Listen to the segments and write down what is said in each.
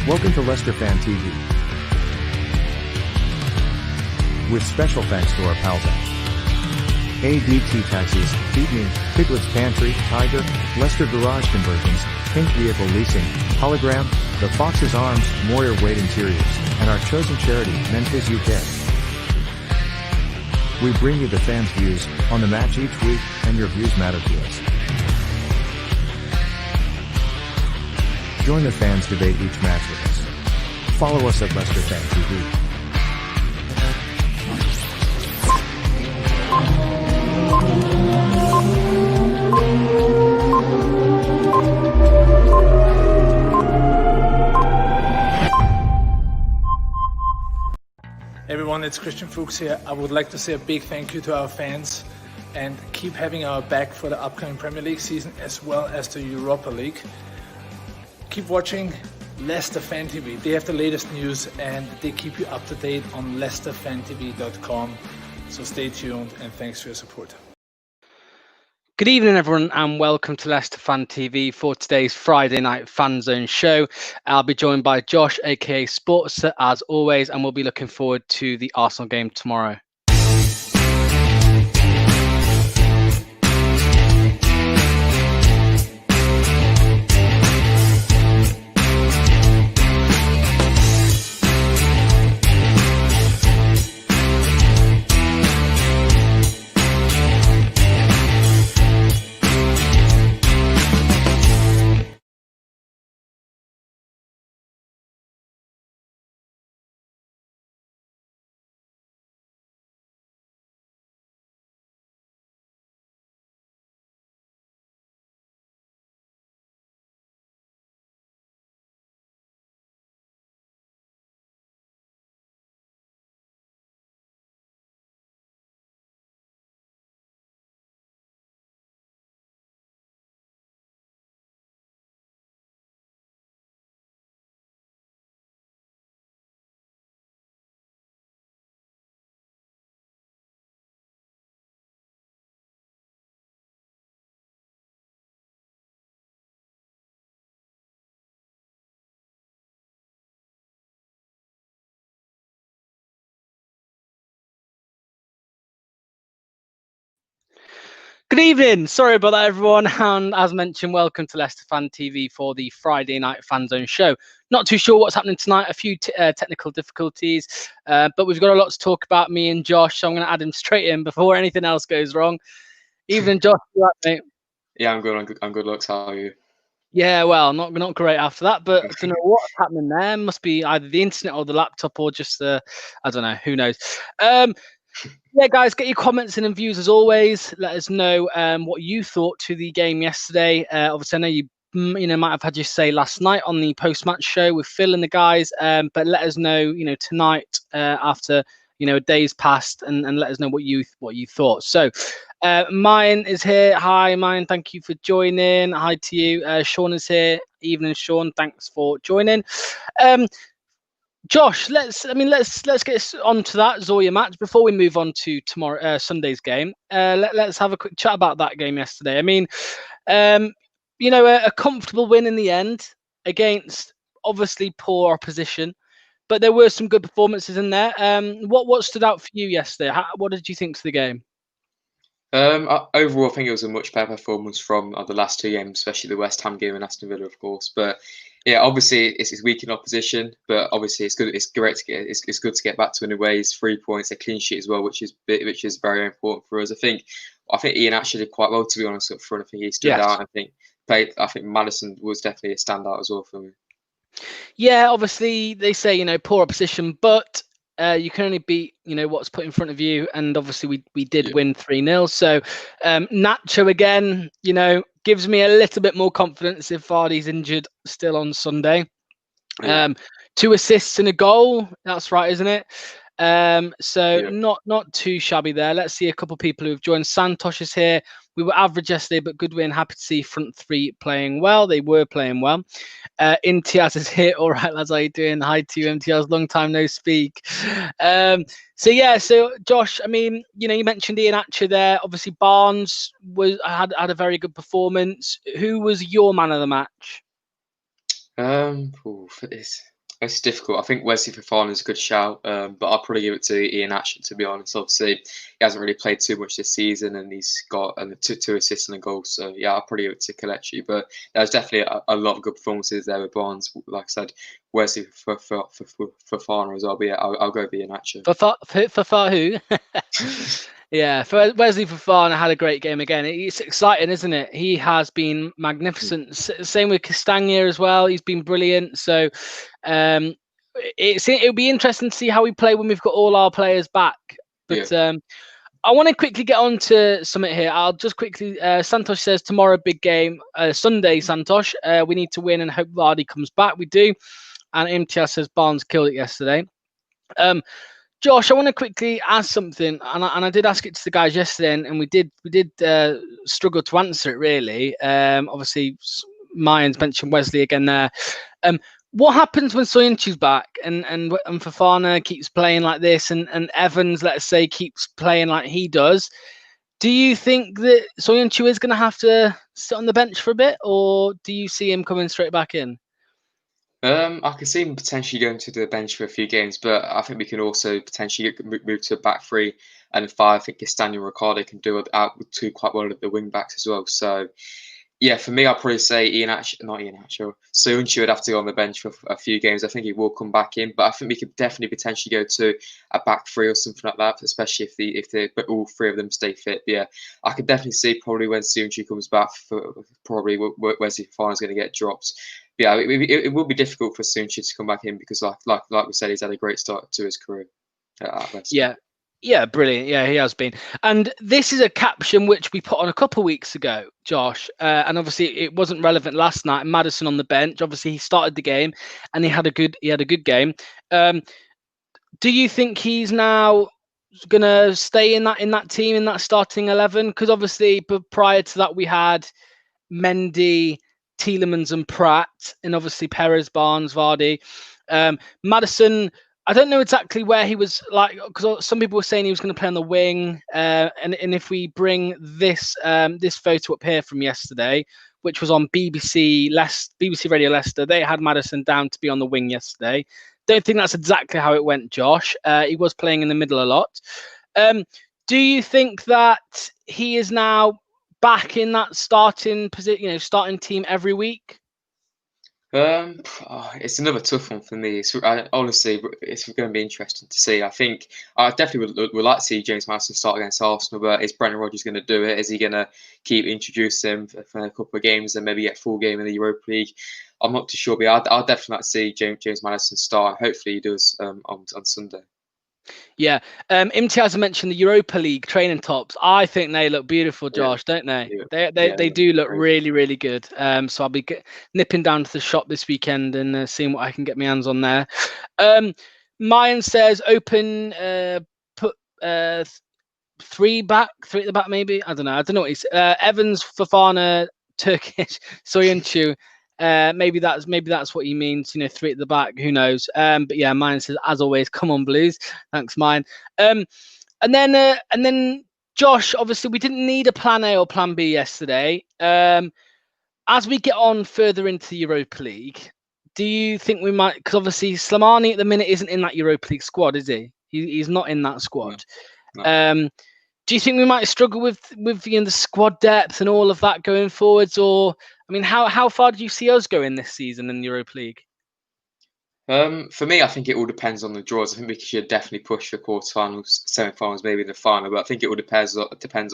Welcome to Leicester Fan TV. With special thanks to our pals at ADT Taxis, Feed Me, Piglet's Pantry, Tiger, Leicester Garage Conversions, Pink Vehicle Leasing, Hologram, The Fox's Arms, Moyer Wade Interiors, and our chosen charity, Mentis UK. We bring you the fans' views on the match each week, and your views matter to us. Join the fans debate each match with us. Follow us at Leicester Fan TV. Everyone, it's Christian Fuchs here. I would like to say a big thank you to our fans and keep having our back for the upcoming Premier League season as well as the Europa League. Keep watching Leicester Fan TV. They have the latest news and they keep you up to date on leicesterfantv.com. So stay tuned and thanks for your support. Good evening, everyone, and welcome to Leicester Fan TV for today's Friday night FANZONE show. I'll be joined by Josh, aka Sports, as always, and we'll be looking forward to the Arsenal game tomorrow. Good evening. Sorry about that, everyone. And as mentioned, welcome to Leicester Fan TV for the Friday night FANZONE show. Not too sure what's happening tonight. A few technical difficulties, but we've got a lot to talk about, me and Josh. So I'm going to add him straight in before anything else goes wrong. Evening, Josh. You right, mate? Yeah, I'm good. I'm good. Looks. How are you? Yeah, well, not great after that, but I don't know what's happening there. Must be either the internet or the laptop or just I don't know. Who knows? Yeah, guys, get your comments in and views as always. Let us know what you thought to the game yesterday. Obviously, I know you might have had your say last night on the post-match show with Phil and the guys, but let us know tonight after a day's passed, and let us know what you thought. So mine is here. Hi, mine. Thank you for joining. Hi to you. Sean is here. Evening, Sean. Thanks for joining. Josh, let's get on to that Zorya match before we move on to tomorrow Sunday's game. Let's have a quick chat about that game yesterday. I mean, a comfortable win in the end against obviously poor opposition, but there were some good performances in there. What stood out for you yesterday? What did you think to the game? Overall, I think it was a much better performance from the last two games, especially the West Ham game and Aston Villa, of course. But yeah, obviously it's weak in opposition, but obviously it's good. It's great to get. It's good to get back to win away. It's 3 points, a clean sheet as well, which is very important for us. I think Ian actually did quite well, to be honest, up front. I think he stood out. I think Maddison was definitely a standout as well for me. Yeah, obviously they say poor opposition, but you can only beat what's put in front of you, and obviously we did win 3-0. So Nacho again, gives me a little bit more confidence if Vardy's injured still on Sunday. 2 assists and a goal. That's right, isn't it? Not too shabby there. Let's see a couple of people who've joined. Santosh is here. We were average yesterday, but good win. Happy to see front three playing well. They were playing well. Imtiaz is here. All right, lads, how you doing? Hi to you, Imtiaz. Long time no speak. So Josh, I mean, you mentioned Iheanacho there. Obviously, Barnes had a very good performance. Who was your man of the match? For this, It's difficult. I think Wesley Fofana is a good shout, but I'll probably give it to Ian Ashton, to be honest. Obviously, he hasn't really played too much this season, and he's got two assists and a goal. So yeah, I'll probably give it to Kelechi. But there's definitely a lot of good performances there with Barnes. Like I said, Wesley Fofana as well. But yeah, I'll go with Ian Ashton. For who? Yeah, for Wesley Fofana had a great game again. It's exciting, isn't it? He has been magnificent. Same with Castagna as well. He's been brilliant. So it'll be interesting to see how we play when we've got all our players back. But I want to quickly get on to something here. I'll just quickly, Santosh says tomorrow, big game. Sunday, Santosh. We need to win and hope Vardy comes back. We do. And Imtiaz says Barnes killed it yesterday. Josh, I want to quickly ask something, and I did ask it to the guys yesterday, and we did struggle to answer it really. Obviously, Mayans mentioned Wesley again there. What happens when Soyuncu's back and Fofana keeps playing like this, and Evans, let's say, keeps playing like he does? Do you think that Soyuncu is going to have to sit on the bench for a bit, or do you see him coming straight back in? I can see him potentially going to the bench for a few games, but I think we can also potentially move to a back three and five. I think Castagna and Ricardo can do it out with two quite well at the wing backs as well. So, yeah, for me, I'll probably say Soyuncu would have to go on the bench for a few games. I think he will come back in, but I think we could definitely potentially go to a back three or something like that, especially if all three of them stay fit. But yeah, I could definitely see probably when Soyuncu comes back, probably Wesley Fofana is going to get dropped. Yeah, it will be difficult for Soyuncu to come back in because, like we said, he's had a great start to his career at Leicester. Yeah, brilliant. Yeah, he has been. And this is a caption which we put on a couple of weeks ago, Josh. And obviously, it wasn't relevant last night. Maddison on the bench. Obviously, he started the game, and he had a good game. Do you think he's now gonna stay in that team, in that starting 11? Because obviously, prior to that, we had Mendy, Tielemans and Pratt, and obviously Perez, Barnes, Vardy. Maddison, I don't know exactly where he was, like, because some people were saying he was going to play on the wing. And if we bring this photo up here from yesterday, which was on BBC Radio Leicester, they had Maddison down to be on the wing yesterday. Don't think that's exactly how it went, Josh. He was playing in the middle a lot. Do you think that he is now back in that starting position, starting team every week? It's another tough one for me. Honestly, it's going to be interesting to see. I think I definitely would like to see James Maddison start against Arsenal, but is Brendan Rodgers going to do it? Is he going to keep introducing him for a couple of games and maybe get full game in the Europa League? I'm not too sure, but I'll definitely like to see James Maddison start, and hopefully he does on Sunday. Yeah, Imtiaz mentioned the Europa League training tops. I think they look beautiful, Josh, don't they? Yeah. They do look really, really good. So I'll be nipping down to the shop this weekend and seeing what I can get my hands on there. Mayan says open, put three at the back, maybe. I don't know what he's. Evans, Fofana, Turkish, Soyuncu. Maybe that's what he means, three at the back, who knows. But yeah, mine says, as always, come on Blues. Thanks, mine. And then Josh, obviously we didn't need a plan A or plan B yesterday. As we get on further into the Europa League, do you think we might, because obviously Slimani at the minute isn't in that Europa League squad, is he? He's not in that squad. No. Do you think we might struggle with the squad depth and all of that going forwards, or I mean, how far do you see us going this season in the Europa League? For me, I think it all depends on the draws. I think we should definitely push for quarterfinals, semi-finals, maybe the final. But I think it all depends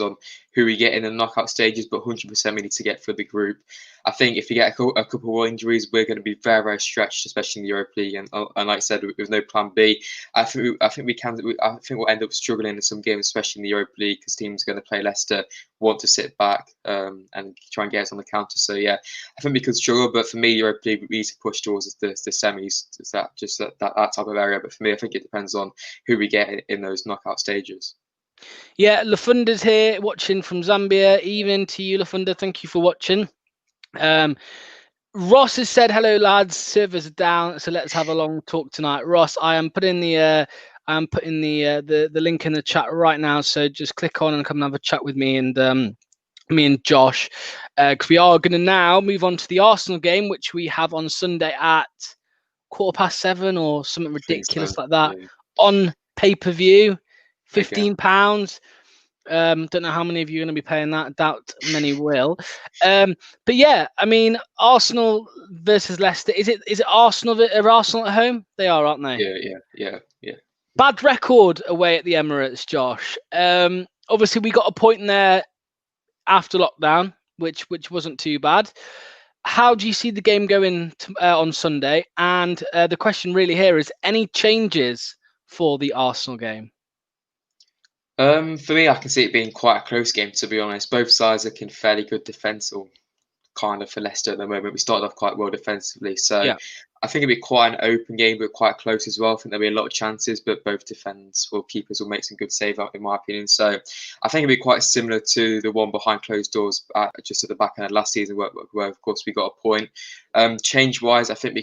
on who we get in the knockout stages. But 100% we need to get for the group. I think if we get a couple of injuries, we're going to be very, very stretched, especially in the Europa League. And like I said, with no plan B, I think we'll end up struggling in some games, especially in the Europa League, because teams are going to play Leicester, want to sit back and try and get us on the counter. So yeah, I think we could struggle. But for me, Europa League, we need to push towards the semis. That type of area. But for me, I think it depends on who we get in those knockout stages. Yeah, Lafunda's here watching from Zambia. Evening to you, Lafunda. Thank you for watching. Ross has said, hello lads, servers are down, so let's have a long talk tonight. Ross, I am putting the link in the chat right now, so just click on and come and have a chat with me and Josh, because we are going to now move on to the Arsenal game, which we have on Sunday at 7:15 or something I think ridiculous so. like that Yeah. on pay-per-view, Okay. £15. Don't know how many of you are going to be paying that. Doubt many will. But yeah, I mean, Arsenal versus Leicester. Is it Arsenal? Are Arsenal at home? They are, aren't they? Yeah. Bad record away at the Emirates, Josh. Obviously, we got a point in there after lockdown, which wasn't too bad. How do you see the game going on Sunday? And the question really here is: any changes for the Arsenal game? For me, I can see it being quite a close game, to be honest. Both sides are in fairly good defence, or kind of, for Leicester at the moment. We started off quite well defensively, so Yeah. I think it'll be quite an open game, but quite close as well. I think there'll be a lot of chances, but both keepers will make some good save out, in my opinion. So I think it'll be quite similar to the one behind closed doors, just at the back end of last season, where of course we got a point. Change wise, I think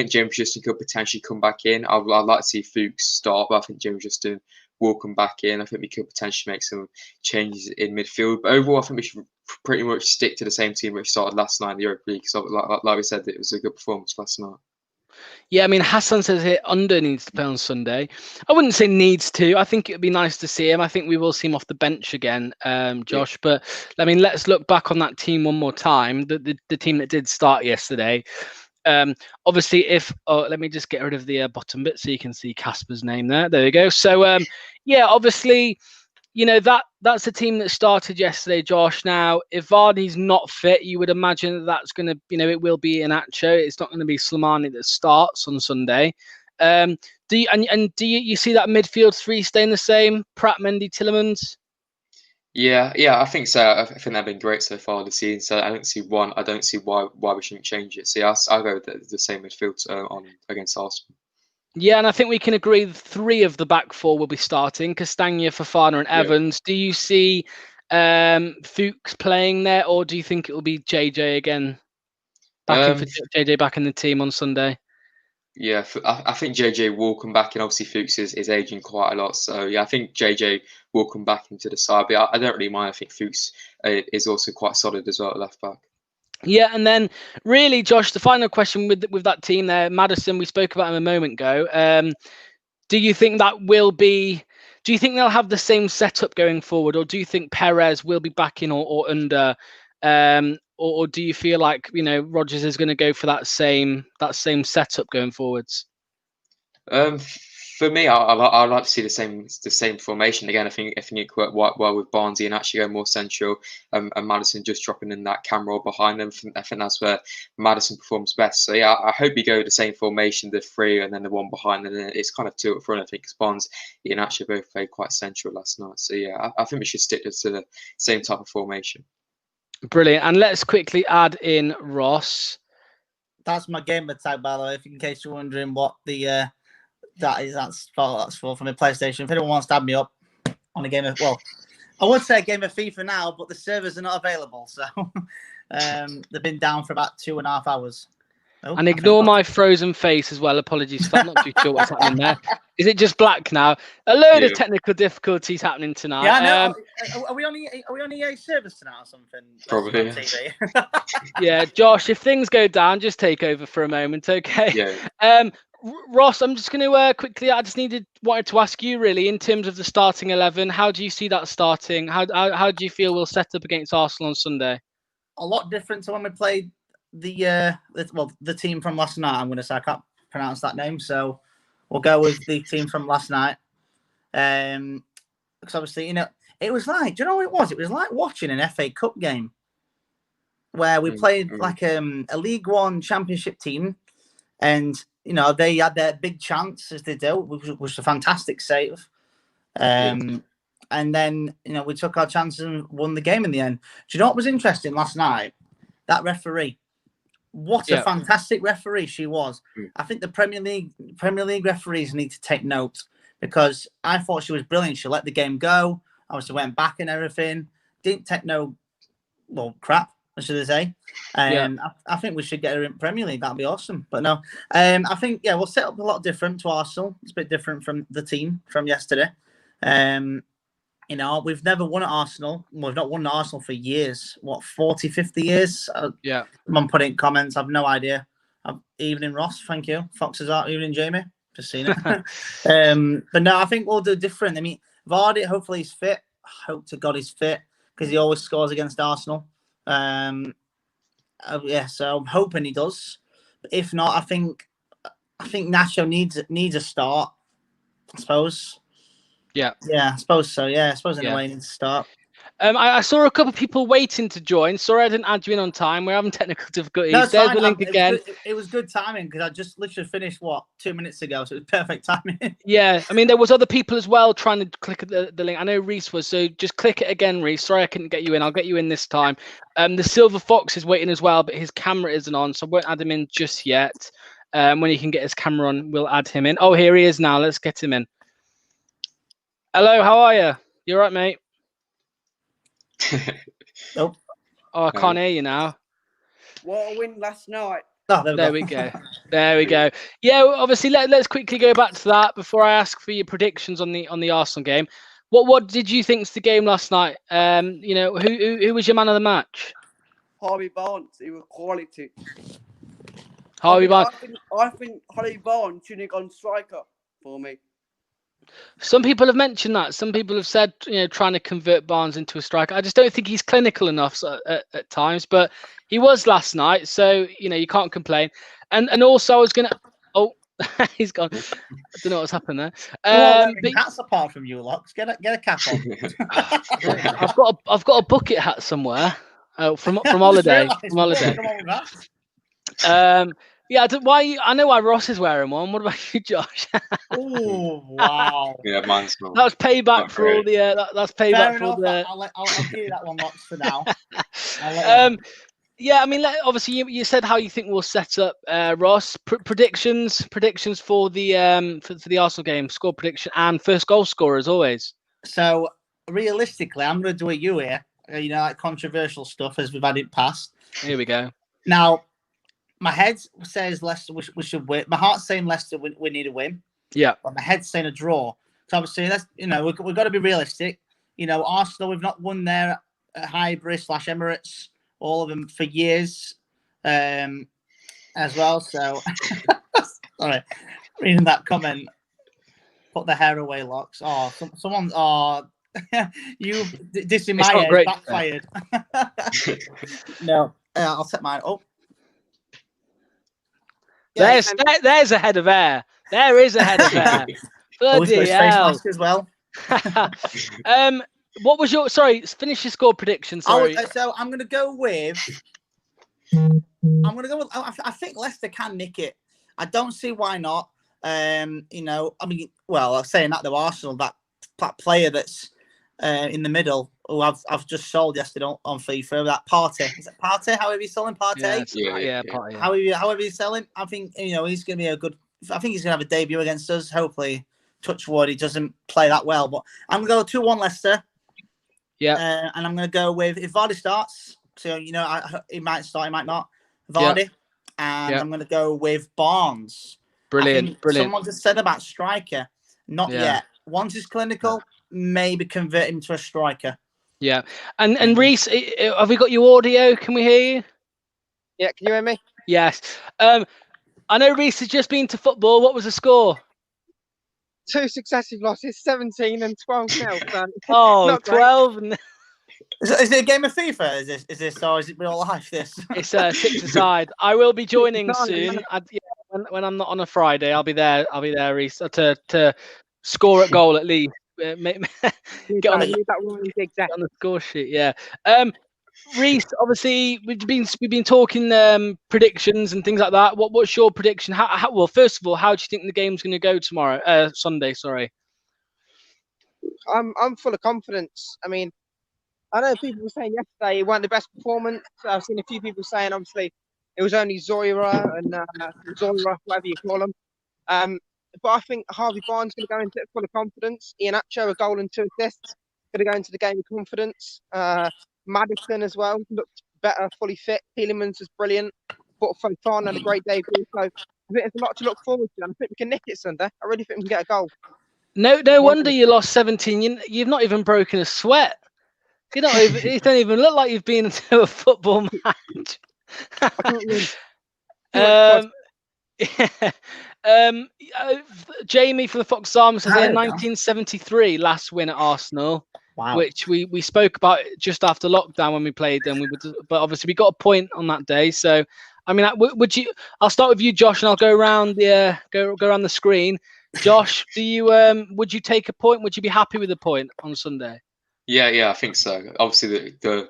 James Justin could potentially come back in. I'd like to see Fuchs start, but I think James Justin will come back in. I think we could potentially make some changes in midfield, but overall, I think we should pretty much stick to the same team which started last night in the Europa League. So, like we said, it was a good performance last night. Yeah, I mean, Hassan says here Under needs to play on Sunday. I wouldn't say needs to. I think it would be nice to see him. I think we will see him off the bench again, Josh. Yeah. But I mean, let's look back on that team one more time. The team that did start yesterday. Obviously, let me just get rid of the bottom bit so you can see Casper's name there. There we go. So yeah, obviously, you know, that's a team that started yesterday, Josh. Now, if Vardy's not fit, you would imagine that's going to, you know, it will be Iheanacho. It's not going to be Slimani that starts on Sunday. Do you see that midfield three staying the same? Pratt, Mendy, Tielemans? Yeah, I think so. I think they've been great so far this season. So I don't see why we shouldn't change it. So yeah, I'll go with the same midfield on against Arsenal. Yeah, and I think we can agree 3 of the back 4 will be starting: Castagna, Fofana, and Evans. Yeah. Do you see Fuchs playing there, or do you think it will be JJ again? JJ back in the team on Sunday. Yeah, I think JJ will come back, and obviously Fuchs is aging quite a lot. So yeah, I think JJ will come back into the side. But I don't really mind. I think Fuchs is also quite solid as well at left back. Yeah, and then really, Josh, the final question with that team there, Maddison, we spoke about him a moment ago. Do you think that will be? Do you think they'll have the same setup going forward, or do you think Perez will be back in or under? Or do you feel like, you know, Rodgers is going to go for that same setup going forwards? For me, I like to see the same formation again. I think it worked well with Barnsley and actually going more central, and Maddison just dropping in that cam roll behind them. I think that's where Maddison performs best. So yeah, I hope you go with the same formation, the 3 and then the 1 behind, and then it's kind of 2 up front. I think because Barnes and actually both played quite central last night. So yeah, I think we should stick to the same type of formation. Brilliant. And let's quickly add in Ross. That's my gamer tag, by the way, in case you're wondering what the that's for from the PlayStation. If anyone wants to add me up on a game of, well, I would say a game of FIFA now, but the servers are not available, so they've been down for about 2.5 hours. Oh, and ignore my frozen face as well. Apologies for that. I'm not too sure what's happening there. Is it just black now? A load of technical difficulties happening tonight. Yeah, I know. Are we on EA service tonight or something? Probably. TV? Yeah, Josh. If things go down, just take over for a moment, okay? Yeah. Ross, I'm just going to quickly. I just wanted to ask you really, in terms of the starting 11. How do you see that starting? How do you feel we'll set up against Arsenal on Sunday? A lot different to when we played the team from last night. I'm going to say I can't pronounce that name, so we'll go with the team from last night. Because obviously, you know, it was like, do you know what it was? It was like watching an FA Cup game where we played like a League One Championship team, and you know they had their big chance as they do, which was a fantastic save. And then, you know, we took our chances and won the game in the end. Do you know what was interesting last night? That referee. What a fantastic referee she was. I think the Premier League referees need to take note, because I thought she was brilliant. She let the game go. Obviously went back and everything. Didn't take no crap, should I say. I think we should get her in Premier League. That'd be awesome. But no, I think, we'll set up a lot different to Arsenal. It's a bit different from the team from yesterday. You know, we've never won at Arsenal. We've not won at Arsenal for years. What, 40, 50 years? Someone put in comments. I've no idea. Evening, Ross. Thank you. Foxes out. Evening, Jamie. Just seen it. But no, I think we'll do different. I mean, Vardy, hopefully he's fit. Hope to God he's fit because he always scores against Arsenal. Yeah, so I'm hoping he does. But if not, I think Nacho needs a start. I suppose. Yeah. Yeah, I suppose so. Yeah, I suppose in a way he needs to start. I saw a couple of people waiting to join. Sorry I didn't add you in on time. We're having technical difficulties. No, There's the link again. It was good timing because I just literally finished 2 minutes ago, so it was perfect timing. Yeah, I mean there was other people as well trying to click the link. I know Reese was, so just click it again, Reese. Sorry I couldn't get you in. I'll get you in this time. The Silver Fox is waiting as well, but his camera isn't on, so I won't add him in just yet. When he can get his camera on, we'll add him in. Oh, here he is now. Let's get him in. Hello, how are you? You all right, mate? Nope. Oh, I can't hear you now. What a win last night. Oh, there we go. There we go. Yeah, well, obviously let's quickly go back to that before I ask for your predictions on the Arsenal game. What did you think of the game last night? You know, who was your man of the match? Harvey Barnes, he was quality. Harvey Barnes. I think Harvey Barnes should have gone striker for me. Some people have mentioned that. Some people have said, you know, trying to convert Barnes into a striker. I just don't think he's clinical enough at times, but he was last night, so you know you can't complain. And also I was gonna. Oh, he's gone. I don't know what's happened there. Hats apart from you, Locks. Get a cap on. I've got a bucket hat somewhere. From holiday. From holiday. Yeah, I know why Ross is wearing one. What about you, Josh? Oh wow! Yeah, mine's not. That was payback for all the. That's payback for all the. I'll give you that one, Locks, for now. Yeah, I mean, obviously you said how you think we'll set up, Ross. Predictions for the for the Arsenal game, score prediction and first goal scorer as always. So realistically, I'm going to do a you here. You know, like controversial stuff as we've had it past. Here we go. Now, my head says Leicester we should win. My heart's saying Leicester we need a win. Yeah. But my head's saying a draw. So obviously, we've got to be realistic. You know, Arsenal, we've not won there at Highbury/Emirates, all of them for years, as well. So, sorry, reading that comment. Put the hair away, Locks. Oh, someone. Oh, you dissing my head backfired. No, I'll set mine. Oh. Yeah, there's a head of hair. There is a head of hair. Bloody hell. Face mask as well. What was your finish your score prediction? Sorry. So I'm gonna go with I think Leicester can nick it. I don't see why not. You know, I mean, well, saying that though, Arsenal, that player that's in the middle, who I've just sold yesterday on FIFA, that Partey. Is it Partey? However he's selling Partey? Yeah, Partey. However he's selling, I think, you know, he's going to be a good. I think he's going to have a debut against us. Hopefully, touch wood, he doesn't play that well. But I'm going to go 2-1 Leicester. Yeah. And I'm going to go with, if Vardy starts, so, you know, he might start, he might not. Vardy. Yeah. And I'm going to go with Barnes. Brilliant. Someone just said about striker. Not yet. Once he's clinical, maybe convert him to a striker. Yeah. And Reese, have we got your audio? Can we hear you? Yeah, can you hear me? Yes. I know Reese has just been to football. What was the score? 2 successive losses, 17 and 12 now. Oh, 12 and... Is it a game of FIFA? Is this or is it real life? This it's 6-a-side. I will be joining soon. When I'm not on a Friday, I'll be there. Reese, to score at goal at least. Get on the score sheet. Yeah. Reese, obviously we've been talking predictions and things like that. What's your prediction? Well, first of all, how do you think the game's going to go tomorrow? Sunday, sorry. I'm full of confidence. I mean, I know people were saying yesterday it weren't the best performance. I've seen a few people saying obviously it was only Zorya and Zorya, whatever you call them. But I think Harvey Barnes going to go into it full of confidence. Iheanacho, a goal and 2 assists, going to go into the game with confidence. Maddison as well looked better, fully fit. Tielemans was brilliant. But Fofana had a great debut. So I think there's a lot to look forward to. And I think we can nick it Sunday. I really think we can get a goal. No wonder you lost 17. You've not even broken a sweat. You don't even look like you've been to a football match. Jamie from the Fox Arms says they had There we go. 1973 last win at Arsenal, Wow. which we spoke about just after lockdown when we played them. But obviously we got a point on that day. So, I mean, would you? I'll start with you, Josh, and I'll go around the go around the screen. Josh, do you would you take a point? Would you be happy with a point on Sunday? Yeah, I think so. Obviously, the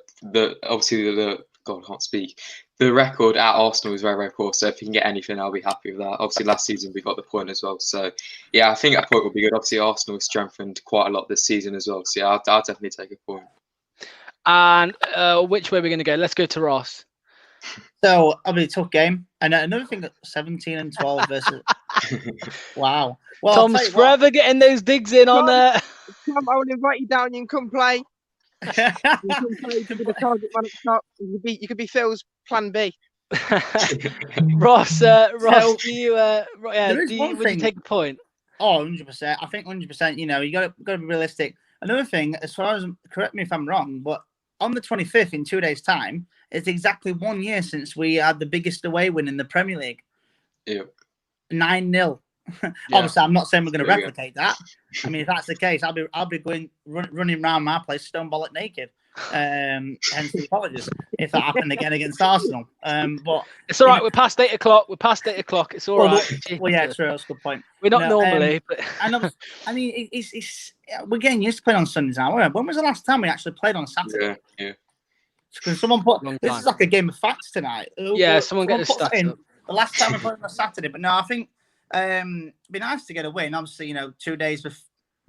God, I can't speak. The record at Arsenal is very, very poor. So if you can get anything, I'll be happy with that. Obviously, last season we got the point as well. So yeah, I think a point will be good. Obviously, Arsenal has strengthened quite a lot this season as well. So yeah, I'll definitely take a point. And which way are we going to go? Let's go to Ross. So it'll be a tough game. And another thing, 17 and 12 versus. Wow. Well, Tom's forever getting those digs in on there. Tom, I will invite you down. You can come play. You can play. You can be the target man at the top. You could be Phil's plan B. Ross, do you would you take a point? Oh, 100%. I think 100%. You know, you got to be realistic. Another thing, as far as, correct me if I'm wrong, but on the 25th, in 2 days' time, it's exactly 1 year since we had the biggest away win in the Premier League. Yeah. 9-0. Obviously, I'm not saying we're going to replicate that. I mean, if that's the case, I'll be going running around my place stone bollock naked. Hence the apologies if that happened again against Arsenal. But it's all right. We're past 8 o'clock. It's all right. Well, yeah, true. That's a good point. We're not normally, but I mean, it's we're getting used to playing on Sundays now. When was the last time we actually played on Saturday? Yeah. Because someone put this is like a game of facts tonight. Yeah, someone get a stats up. The last time we played on a Saturday, but no, I think it'd be nice to get a win. Obviously, you know, 2 days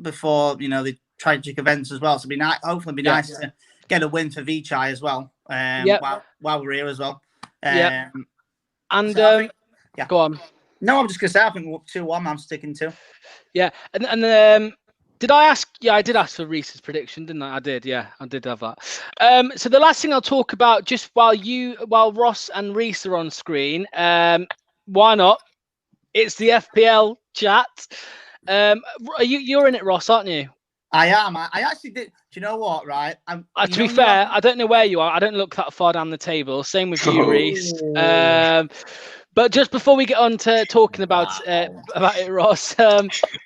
before you know the tragic events as well. So it'd be nice. Hopefully, it'd be nice to get a win for Vichai as well. While we're here as well. And so go on. No, I'm just gonna say I think 2-1. I'm sticking to. Yeah, and did I ask? Yeah, I did ask for Reese's prediction, didn't I? I did. Yeah, I did have that. So the last thing I'll talk about, just while Ross and Reese are on screen, why not? It's the FPL chat. You're in it, Ross, aren't you? I am. I actually did. Do you know what? Right. To be fair, I don't know where you are. I don't look that far down the table. Same with you, Reese. But just before we get on to talking about it, Ross,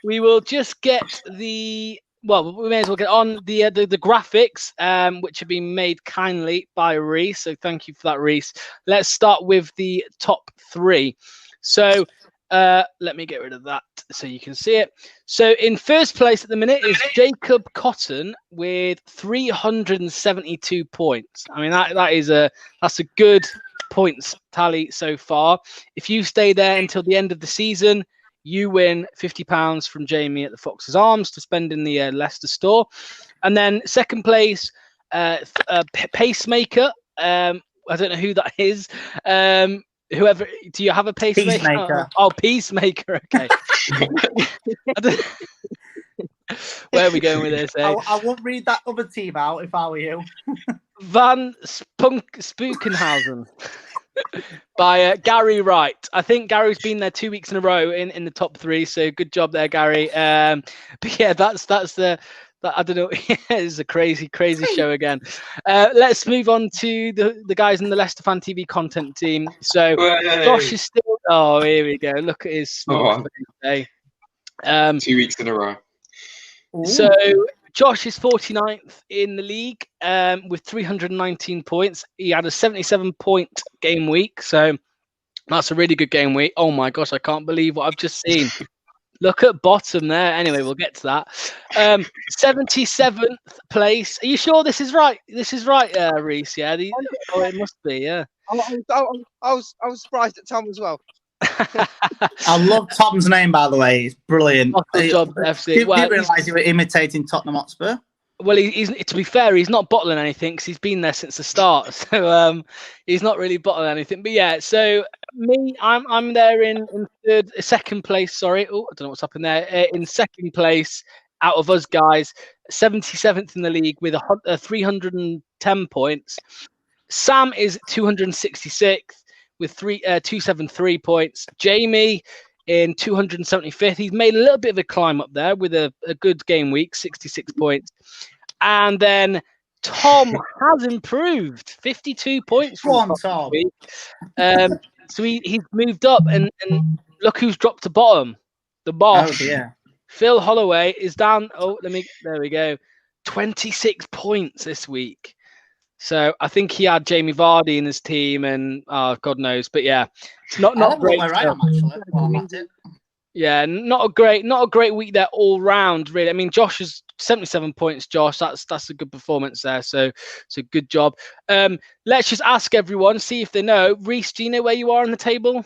we will just get we may as well get on the graphics, which have been made kindly by Reese. So thank you for that, Reese. Let's start with the top 3. So let me get rid of that so you can see it. So in first place at the minute is Jacob Cotton with 372 points. I mean that's a good points tally so far. If you stay there until the end of the season, you win £50 from Jamie at the Fox's Arms to spend in the Leicester store. And then second place, Pacemaker. I don't know who that is. Whoever, do you have a pacemaker? Peacemaker. Oh, Peacemaker. Okay. Where are we going with this? Eh? I won't read that other team out if I were you. Van Spookenhausen by Gary Wright. I think Gary's been there 2 weeks in a row in the top 3. So good job there, Gary. But yeah, that's the. I don't know. It's a crazy show again. Let's move on to the guys in the Leicester Fan TV content team. So Josh is still. Oh, here we go. Look at his smart face. 2 weeks in a row. So Josh is 49th in the league with 319 points. He had a 77-point game week, so that's a really good game week. Oh my gosh, I can't believe what I've just seen. Look at bottom there. Anyway, we'll get to that. 77th place. Are you sure this is right? This is right, Reese. Yeah. It must be. Yeah. I was surprised at Tom as well. I love Tom's name, by the way. It's brilliant. Good job, FC. Didn't realise you were imitating Tottenham Hotspur. Well, he's to be fair, he's not bottling anything because he's been there since the start. So he's not really bottling anything. But yeah, so me, I'm there in second place. Sorry, I don't know what's happened there. In second place out of us guys, 77th in the league with 310 points. Sam is 266th with 273 points. Jamie in 275th. He's made a little bit of a climb up there with a good game week, 66 points. And then Tom has improved, 52 points. Go on, Tom. So he's moved up, and look who's dropped to bottom. The boss. Oh dear. Phil Holloway is down. Oh, there we go. 26 points this week. So I think he had Jamie Vardy in his team, and God knows, but yeah, not great. Where I am actually. While I'm at it. Yeah, not a great week there all round, really. I mean, Josh is 77 points. Josh, that's a good performance there. So good job. Let's just ask everyone, see if they know. Reese, do you know where you are on the table?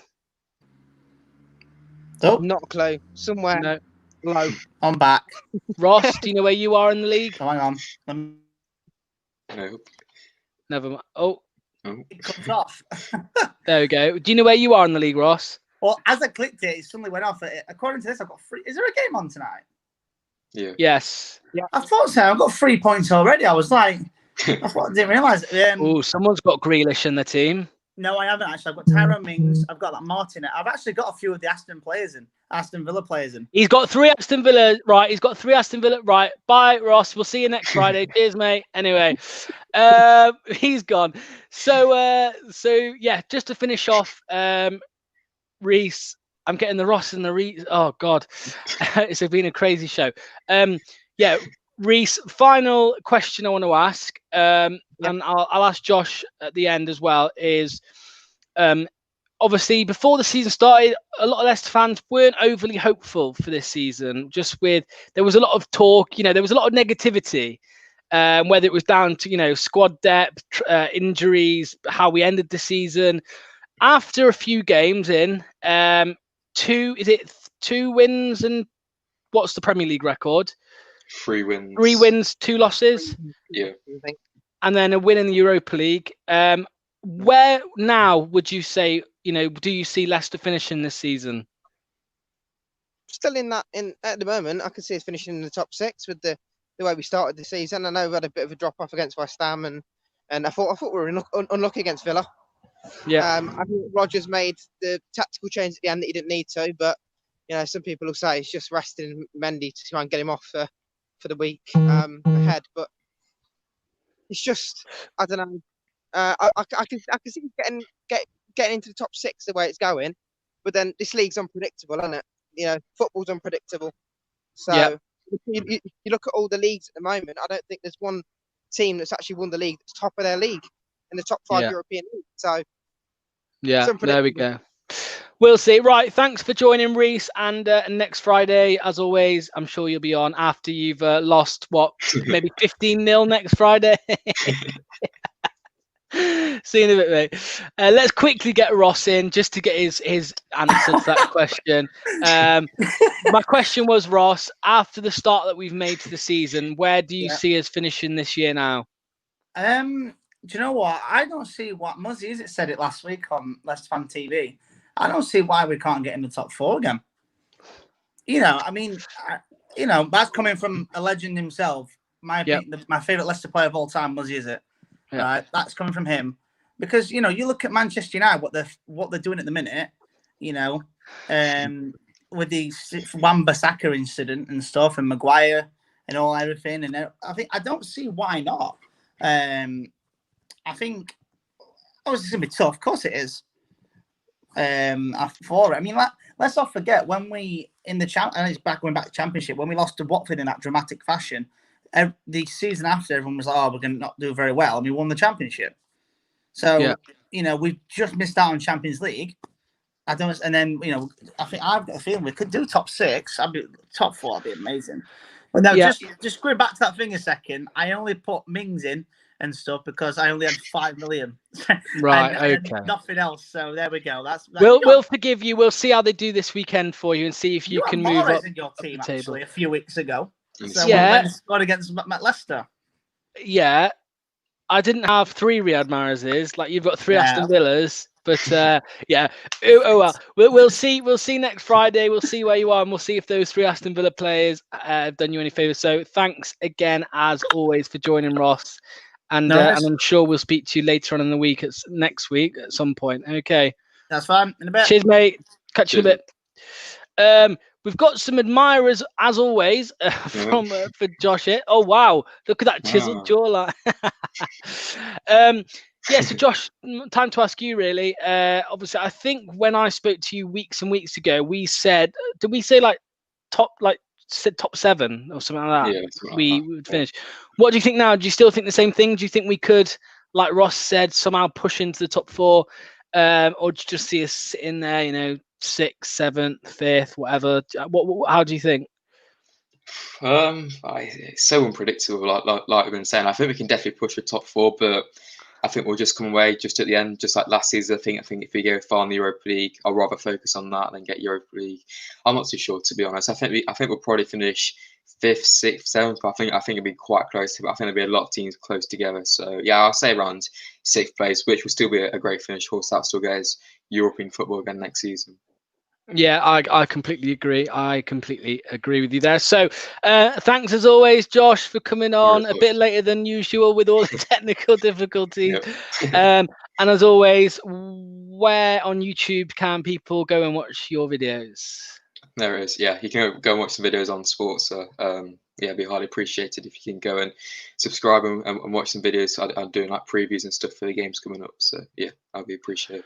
Oh, Not a clue. Somewhere No. low. I'm back. Ross, do you know where you are in the league? So hang on. No. Never mind. Oh, It comes off. there we go. Do you know where you are in the league, Ross? Well, as I clicked it, it suddenly went off. According to this, I've got 3. Is there a game on tonight? Yeah. Yes. Yeah. I thought so. I've got 3 points already. I was like, I didn't realise. Oh, someone's got Grealish in the team. No, I haven't actually. I've got Tyrone Mings. I've got that Martin. I've actually got a few of the Aston Villa players in. He's got 3 Aston Villa. Right. He's got 3 Aston Villa. Right. Bye, Ross. We'll see you next Friday. Cheers, mate. Anyway, he's gone. So yeah, just to finish off, Reese, I'm getting the Ross and the Reese. Oh God, it's been a crazy show. Yeah, Reese, final question I want to ask, and I'll ask Josh at the end as well. Is obviously before the season started, a lot of Leicester fans weren't overly hopeful for this season. There was a lot of talk, there was a lot of negativity, whether it was down to squad depth, injuries, how we ended the season. After a few games in, 2 wins and what's the Premier League record? 3 wins. 3 wins, 2 losses. Yeah. And then a win in the Europa League. Where now would you say, do you see Leicester finishing this season? Still at the moment, I can see us finishing in the top 6 with the way we started the season. I know we had a bit of a drop off against West Ham, and I thought we were unlucky against Villa. Yeah. I think Rodgers made the tactical change at the end that he didn't need to, but some people will say it's just resting Mendy to try and get him off for the week ahead. But it's just, I don't know. I can see getting into the top 6 the way it's going, but then this league's unpredictable, isn't it? Football's unpredictable. So you look at all the leagues at the moment. I don't think there's one team that's actually won the league that's top of their league in the top 5 European leagues. So yeah, there we go. We'll see. Right, thanks for joining, Reese. And next Friday, as always, I'm sure you'll be on after you've lost maybe 15-0 next Friday. See you in a bit, mate. Let's quickly get Ross in just to get his answer to that question. My question was, Ross, after the start that we've made to the season, where do you see us finishing this year now? Do you know what? I don't see what Muzzy said it last week on Leicester Fan TV. I don't see why we can't get in the top 4 again. I mean, that's coming from a legend himself. My favourite Leicester player of all time, Muzzy, is it? Yeah. Right, that's coming from him. Because you look at Manchester United, what they're doing at the minute. With the Wan-Bissaka incident and stuff, and Maguire and everything, and I don't see why not. I think it's going to be tough. Of course it is. For it. I mean, let's not forget when we in the and it's going back to Championship, when we lost to Watford in that dramatic fashion. The season after, everyone was like, "Oh, we're going to not do very well," and we won the Championship. So we've just missed out on Champions League. I think I've got a feeling we could do top 6. Top 4. That'd be amazing. But no, just going back to that thing a second. I only put Mings in and stuff because I only had 5 million. Right. and okay. Nothing else. So there we go. We'll forgive you. We'll see how they do this weekend for you and see if you can move up in your team the table. actually a few weeks ago. So yeah. we scored against Leicester. Yeah. I didn't have 3 Riyad Mahrezes. Like you've got 3 Aston Villas. But yeah. Oh well. We'll see. We'll see next Friday. We'll see where you are, and we'll see if those 3 Aston Villa players have done you any favours. So thanks again, as always, for joining, Ross. And I'm sure we'll speak to you later on in the week, next week at some point. Okay. That's fine. In a bit. Cheers, mate. Catch you in a bit. We've got some admirers, as always, for Josh here. Oh, wow. Look at that chiseled jawline. Yeah, so Josh, time to ask you really. Obviously, I think when I spoke to you weeks and weeks ago, we said, did we say top 7 or something like that? Yeah, something like We that. would finish. What do you think now? Do you still think the same thing? Do you think we could, like Ross said, somehow push into the top 4, or do you just see us sitting there, 6th, 7th, 5th, whatever? How do you think? It's so unpredictable. Like we've been saying, I think we can definitely push the top 4, but I think we'll just come away just at the end, just like last season. I think if we go far in the Europa League, I'll rather focus on that than get Europa League. I'm not too sure, to be honest. I think we'll probably finish 5th, 6th, 7th. I think it'll be quite close. I think there'll be a lot of teams close together. So yeah, I'll say around 6th place, which will still be a great finish. Of course, that still goes European football again next season. Yeah, I completely agree. I completely agree with you there. So thanks as always, Josh, for coming on a bit later than usual with all the technical difficulties. Yep. And as always, where on YouTube can people go and watch your videos? There is, yeah. You can go and watch some videos on sports. So yeah, it'd be highly appreciated if you can go and subscribe and watch some videos. I'm doing like previews and stuff for the games coming up. So yeah, I'll be appreciated.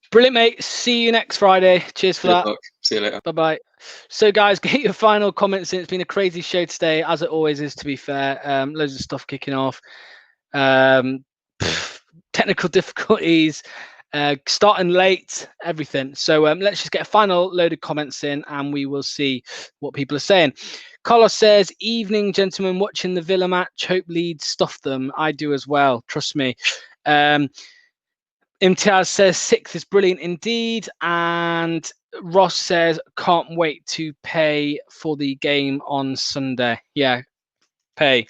Brilliant, mate. See you next Friday. Cheers for that. Luck. See you later. Bye-bye. So, guys, get your final comments in. It's been a crazy show today, as it always is, to be fair. Loads of stuff kicking off. Technical difficulties, starting late, everything. So let's just get a final load of comments in and we will see what people are saying. Carlos says, evening, gentlemen, watching the Villa match. Hope Leeds stuff them. I do as well. Trust me. Imtiaz says 6th is brilliant indeed. And Ross says, can't wait to pay for the game on Sunday. Yeah, pay.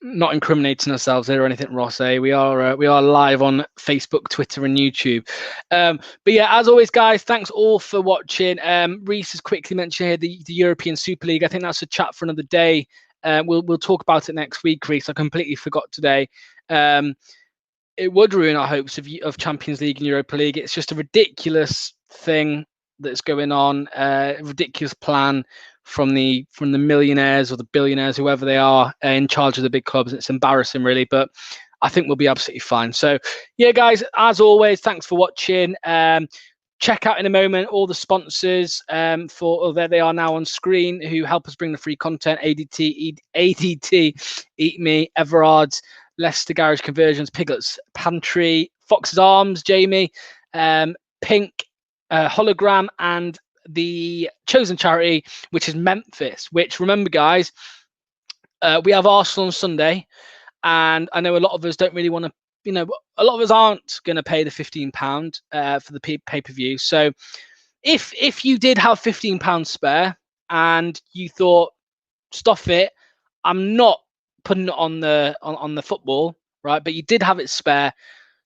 Not incriminating ourselves here or anything, Ross. We are live on Facebook, Twitter, and YouTube. But yeah, as always, guys, thanks all for watching. Reese has quickly mentioned here the European Super League. I think that's a chat for another day. We'll talk about it next week, Reese. I completely forgot today. It would ruin our hopes of Champions League and Europa League. It's just a ridiculous thing that's going on. A ridiculous plan from the millionaires or the billionaires, whoever they are, in charge of the big clubs. It's embarrassing, really, but I think we'll be absolutely fine. So, yeah, guys, as always, thanks for watching. Check out in a moment all the sponsors there they are now on screen who help us bring the free content. ADT, Eat Me, Everard's, Leicester Garage Conversions, Piglet's Pantry, Fox's Arms, Jamie, Pink, Hologram, and the chosen charity, which is Memphis, which, remember, guys, we have Arsenal on Sunday, and I know a lot of us don't really want to, a lot of us aren't going to pay the £15 for the pay-per-view. So if you did have £15 spare and you thought, stuff it, I'm not putting it on the football, right, but you did have it spare,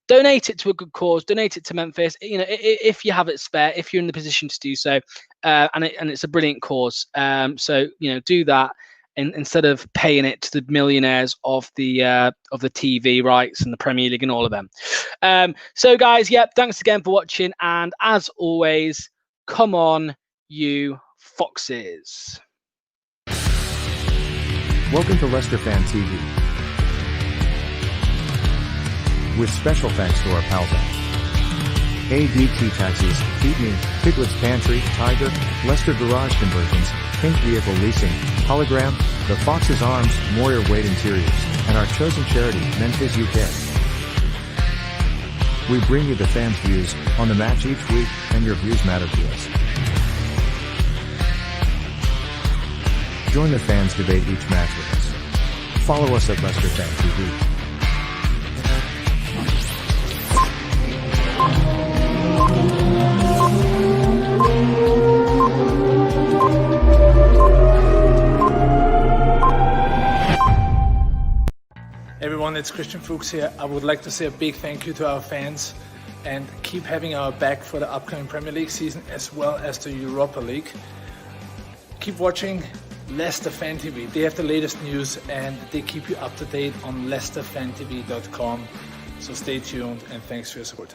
donate it to a good cause, donate it to Memphis, if you have it spare, if you're in the position to do so, and it's a brilliant cause. So do that instead of paying it to the millionaires of the TV rights and the Premier League and all of them. So guys, thanks again for watching, and as always, come on, you foxes. Welcome to Leicester Fan TV. With special thanks to our pals at ADT Taxis, Feed Me, Piglet's Pantry, Tiger, Leicester Garage Conversions, Pink Vehicle Leasing, Hologram, The Fox's Arms, Moyer Wade Interiors, and our chosen charity, Memphis UK. We bring you the fans' views on the match each week, and your views matter to us. Join the fans' debate each match with us. Follow us at Leicester Fan TV. Everyone, it's Christian Fuchs here. I would like to say a big thank you to our fans and keep having our back for the upcoming Premier League season as well as the Europa League. Keep watching Leicester Fan TV. They have the latest news and they keep you up to date on leicesterfantv.com. So stay tuned and thanks for your support.